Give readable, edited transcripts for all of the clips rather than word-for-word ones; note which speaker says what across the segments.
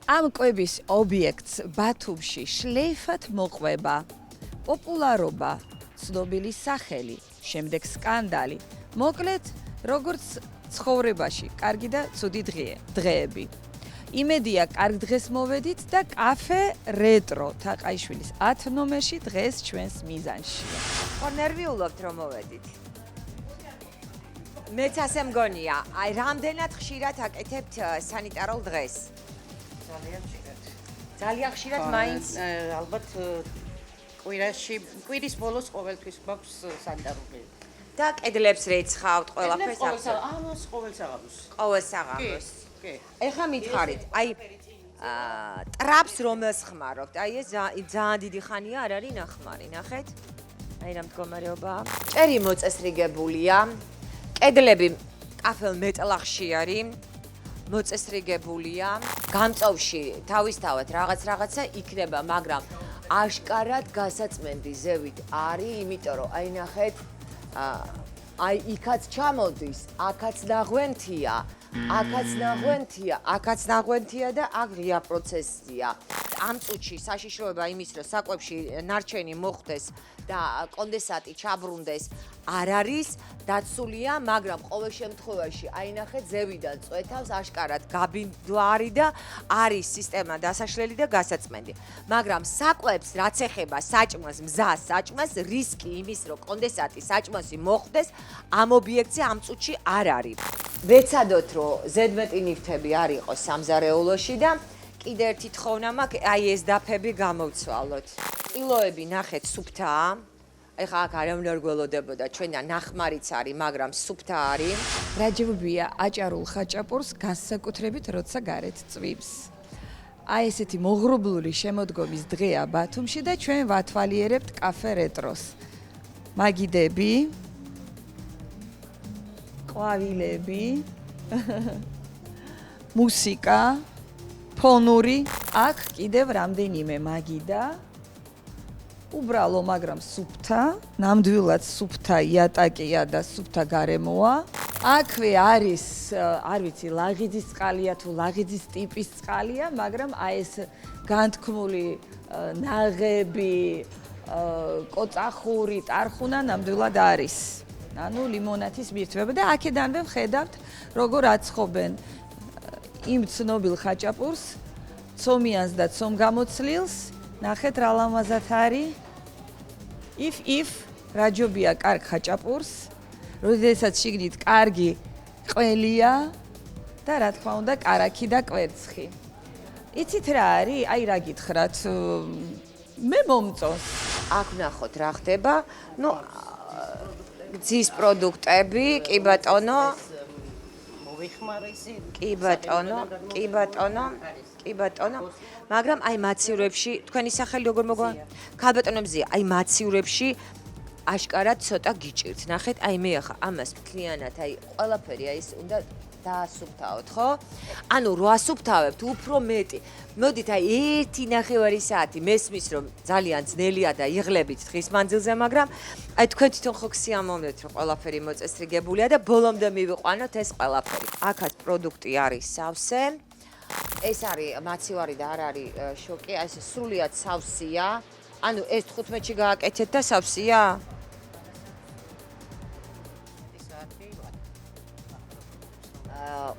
Speaker 1: ამ კვების ობიექტს ბათუმში შლეიფად მოყვება პოპულარობა, ცნობილი სახელი, შემდეგ სკანდალი. მოკლედ, როგორც ცხოვრებაში, კარგი და ცუდი დღეები. იმედია, კარგ დღეს მოვედით და კაფე რეტრო თაყაიშვილის 10 ნომერში დღეს ჩვენს მიზანში.
Speaker 2: ხო ნერვიულობთ რომ მოვედით. მეც ასე მგონია. აი რამდენად ხშირად აკეთებთ სანიტარულ დღეს? ძალიან ხშირად მაინც
Speaker 3: ალბათ კვირის ბოლოს ყოველთვის გვაქვს სანიტარული.
Speaker 2: და კედლებს რეცხავთ ყველაფერს აქვს.
Speaker 3: ყოველ საღამოს.
Speaker 2: ყოველ საღამოს.
Speaker 3: კი.
Speaker 2: ეხლა მითხარით, აი ტრაპს რომელს ხმარობთ? აი ეს ძალიან დიდი ხანია არ არის ნახმარი, ნახეთ? აი რა მდგომარეობაა. ჭერი მოწესრიგებულია. კედლები კაფელ მეტლახში არის. მოწესრიგებულია. გამწოვში თავისთავად რაღაცა იქნება, მაგრამ აშკარად გასაწმენდი ზევით არის, იმიტომ რომ აი ნახეთ, აი იქაც ჩამოდის, აქაც ნაღვენთია, აქაც ნაღვენთია და აქ ღია პროცესია. ამ წუთში საშიშროება იმის, რომ საკვებში ნარჩენი მოხდეს და კონდენსატი ჩაბრუნდეს არ არის დაცულია, მაგრამ ყოველ შემთხვევაში აი ნახეთ ზევიდან წვეთავს აშკარად გაბინდვარი და არის სისტემა დასაშლელი და გასაწმენდი. მაგრამ საკვებს რაც ეხება საჭმელს, მზას საჭმელს, რისკი იმის, რომ კონდენსატი საჭმელში მოხდეს, ამ ობიექტზე ამ წუთში არ არის. ვეცადოთ, რომ ზედმეტი ნივთები არ იყოს სამზარეულოში და კიდე ერთი თხოვნა მაქვს, აი ეს დაფები გამოვცვალოთ. კილოები ნახეთ სუფთაა. ეხლა აქ არავინ არ გველოდებოდა, ჩვენთან ნახმარიც არის, მაგრამ სუფთა არის.
Speaker 1: რაჯობია აჭარულ ხაჭაპურს განსაკუთრებით როცა გარეთ წვიმს. აი ესეთი მოღრუბლული შემოდგომის დღეა ბათუმში და ჩვენ ვათვალიერებთ კაფე რეტროს. მაგიდები, ყვავილები, მუსიკა, ფონური, აქ კიდევ რამდენიმე მაგიდა. უბრალო, მაგრამ სუფთა, ნამდვილად სუფთა იატაკია და სუფთა გარემოა. აქვე არის, არ ვიცი, ლაღიძის წყალია თუ ლაღიძის ტიპის წყალია, მაგრამ აი ეს განთქმული ნაღები, კოწახური, ტარხუნა ნამდვილად არის. ანუ ლიმონათის მირთვება და აქედანვე ვხედავთ, როგორ აცხობენ იმ ცნობილ ხაჭაპურს, ცომიანს და ცომგამოცლილს. ნახეთ რა ლამაზად არის. if რაჯობია კარგ ხაჭაპურს, როდესაც შიგნით კარგი ყველია და რა თქმა უნდა კარაქი და კვერცხი. იცით რა არის? აი რა გითხრათ, მე მომწონს.
Speaker 2: აქ ნახოთ რა ხდება. ნუ გზის პროდუქტები, კი ბატონო.
Speaker 3: მოვიხმარესი.
Speaker 2: კი ბატონო. მაგრამ აი მაცივრებში, თქვენი სახელი როგორ მოგვა? ქალბატონო მზია, აი მაცივრებში აშკარად ცოტა გიჭირთ. ნახეთ, აი მე ახლა ამას მთლიანად, აი ყველაფერი აი ეს უნდა დაასუფთავოთ, ხო? ანუ რო ასუფთავებთ, უფრო მეტი. მოდით აი 1.5 საათი მესმის რომ ძალიან ძნელია და იღლებით დღის მანძილზე, მაგრამ აი თქვენ თვითონ ხო გსიამოვნებთ, რომ ყველაფერი მოწესრიგებულია და ბოლომდე მივიყვანოთ ეს ყველაფერი. აქაც პროდუქტი არის სავსე. ეს არის მაცივარი და არ არის შოკი, აი ეს სრულიად სავსეა. ანუ ეს 15-ში გააკეთეთ და სავსეა?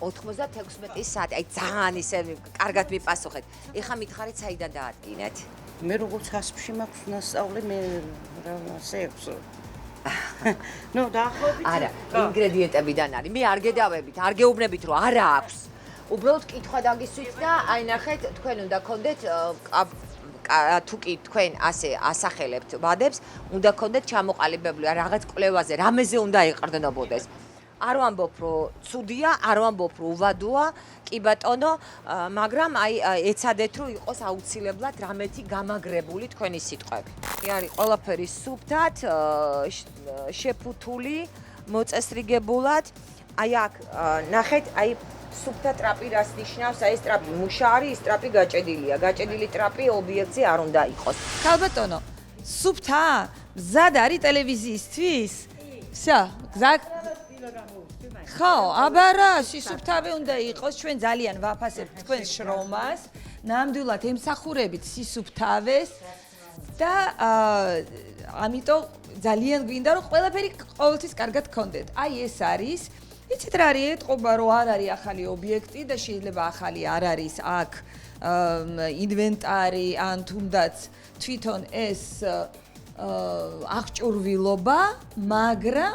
Speaker 2: 96 საათი, აი ძალიან ისე კარგად მიპასუხეთ. ეხლა მითხარით საიდან დაადგინეთ?
Speaker 3: მე როგორც ასპში მაქვს ნასწავლი, მე ასე აქვს. ნუ დაახლოებით.
Speaker 2: არა, ინგრედიენტებიდან არის. მე არ გედავებით, არ გეუბნებით, რომ არა აქვს. უბრალოდ კითხვა დაგისვით და აი ნახეთ, თქვენ უნდა გქონდეთ თუ კი თქვენ ასე ასახელებთ ვადებს, უნდა გქონდეთ ჩამოყალიბებული რაღაც კვლევაზე, რამეზე უნდა ეყრდნობოდეს. არ ვამბობ, რომ ცუდია, არ ვამბობ, რომ უვადოა, კი ბატონო, მაგრამ აი ეცადეთ, რომ იყოს აუცილებლად რამეთი გამაგრებული თქვენი სიტყვები. არის ყველაფერი სუფთად, შეფუთული, მოწესრიგებულად. აი აქ ნახეთ, აი სუფთა ტრაპი რას ნიშნავს? აი ეს ტრაპი მუშა არის, ის ტრაპი გაჭედილია. გაჭედილი ტრაპი ობიექტზე არ უნდა იყოს.
Speaker 1: ქალბატონო, სუფთა მზად არის ტელევიზიისთვის? ვსა, გზად ხო, აბა რა, სისუფთავე უნდა იყოს, ჩვენ ძალიან ვაფასებთ თქვენს შრომას ნამდვილად ემსახურებით სისუფთავეს და ამიტომ ძალიან გვინდა რომ ყველაფერი ყოველთვის კარგად გქონდეთ. აი ეს არის იცით რა არის ეთყობა რომ არ არის ახალი ობიექტი და შეიძლება ახალი არ არის აქ ინვენტარი ან თუნდაც თვითონ ეს აღჭურვილობა, მაგრამ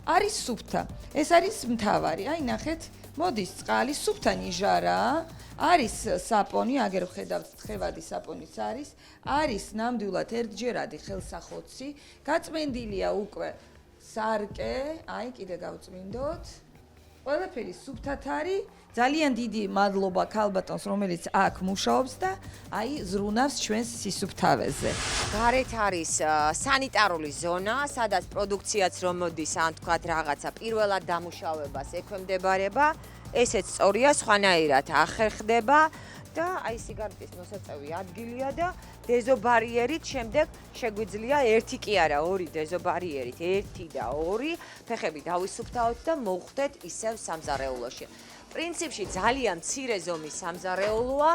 Speaker 1: არის სუფთა. ეს არის მთავარი. აი ნახეთ, მოდის წყალი, სუფთა ნიჟარა, არის საპონი, აგერ ვხედავთ თხევადი საპონიც არის. არის ნამდვილად ერთჯერადი ხელსახოცი, გაწმენდილია უკვე სარკე, აი კიდე გავწმინდოთ. ყველაფერი სუფთად არის. ძალიან დიდი მადლობა ქალბატონს, რომელიც აქ მუშაობს და აი ზრუნავს ჩვენს სისუფთავეზე.
Speaker 2: გარეთ არის სანიტარული ზონა, სადაც პროდუქციაც რომ მოდის, ან თქვათ რაღაცა პირველად დამუშავებას ექვემდებარება, ესეც სწორია, სხვანაირად ახერხდება და აი სიგარეტის მოსაწევი ადგილია და დეზობარიერით შემდეგ შეგვიძლია ერთი კი არა, ორი დეზობარიერით, ერთი და ორი ფეხები დავისუფთავოთ და მოვხვდეთ ისევ სამზარეულოში. პრინციპში ძალიან მცირე ზომის სამზარეულოა,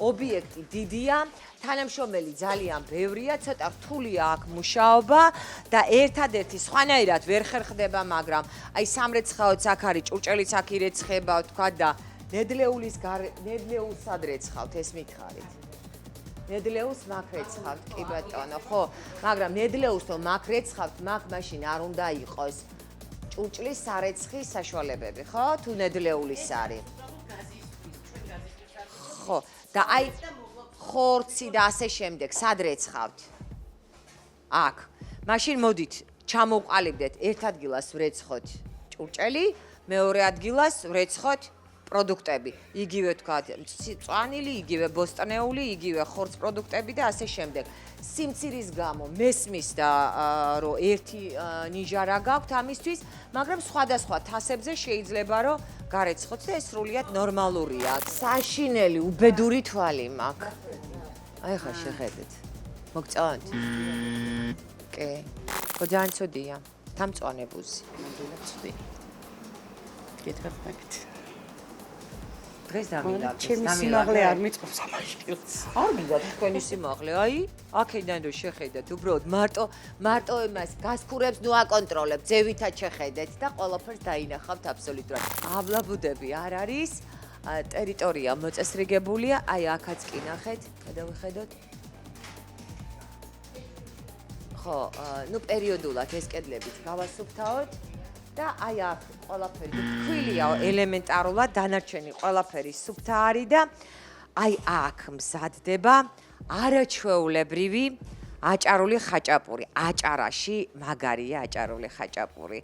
Speaker 2: ობიექტი დიდია, თანამშრომელი ძალიან ბევრია, ცოტა რთულია აქ მუშაობა და ერთადერთი სხვანაირად ვერ ხერხდება, მაგრამ აი სამრეცხაოც აქ არის, ჭურჭელიც აქ ირეცხება, თქვა და ნედლეულს ადრეცხავთ, ეს მითხარით. ნედლეულს მაგ რეცხავთ, კი ბატონო, ხო, მაგრამ ნედლეულს თუ მაგ რეცხავთ, მაგ მაშინ არ უნდა იყოს ჭურჭლის სარეცხის საშუალებები, ხო? თუ ნედლეულის არის. ხო, და აი ხორცი და ასე შემდეგ, სად რეცხავთ? აქ. მაშინ მოდით, ჩამოვყალიბდეთ, ერთ ადგილას ვრეცხოთ ჭურჭელი, მეორე ადგილას ვრეცხოთ პროდუქტები. იგივე თქვათ, მწვანილი, იგივე ბოსტნეული, იგივე ხორც პროდუქტები და ასე შემდეგ. სიმცირის გამო მესმის და რომ ერთი ნიჟარა გაქვთ ამისთვის, მაგრამ სხვადასხვა თასებზე შეიძლება რომ გარეცხოთ და ეს სრულიად ნორმალურია. საშინელი უბედური თვალი მაქვს. აი ხა შეხედეთ. მოგწონთ? კი. ხო ძალიან ცუდია. დამწვანებუზი.
Speaker 3: ცუდი. გითხრათ მაგით.
Speaker 2: დღეს დამილაგეს.
Speaker 3: ჩემი სიმაღლე არ მიწყობს ამაშკილს.
Speaker 2: არ გინდა თქვენი სიმაღლე, აი, აქედან რომ შეხედეთ, უბრალოდ მარტო იმას გასქურებს ნუ აკონტროლებთ, ძევითად შეხედეთ და ყველაფერს დაინახავთ აბსოლუტურად. ავლაბუდები არ არის, ტერიტორია მოწესრიგებულია, აი აქაც კი ნახეთ, გადავიხედოთ. ხო, ნუ პერიოდულად ეს კედლებიც გავასუფთავოთ. და აი აქ ყველაფერი თქვილია ელემენტარულად დანარჩენი ყველაფერი სუფთა არის და აი აქ მზადდება არაჩვეულებრივი აჭარული ხაჭაპური. აჭარაში მაგარია აჭარული ხაჭაპური.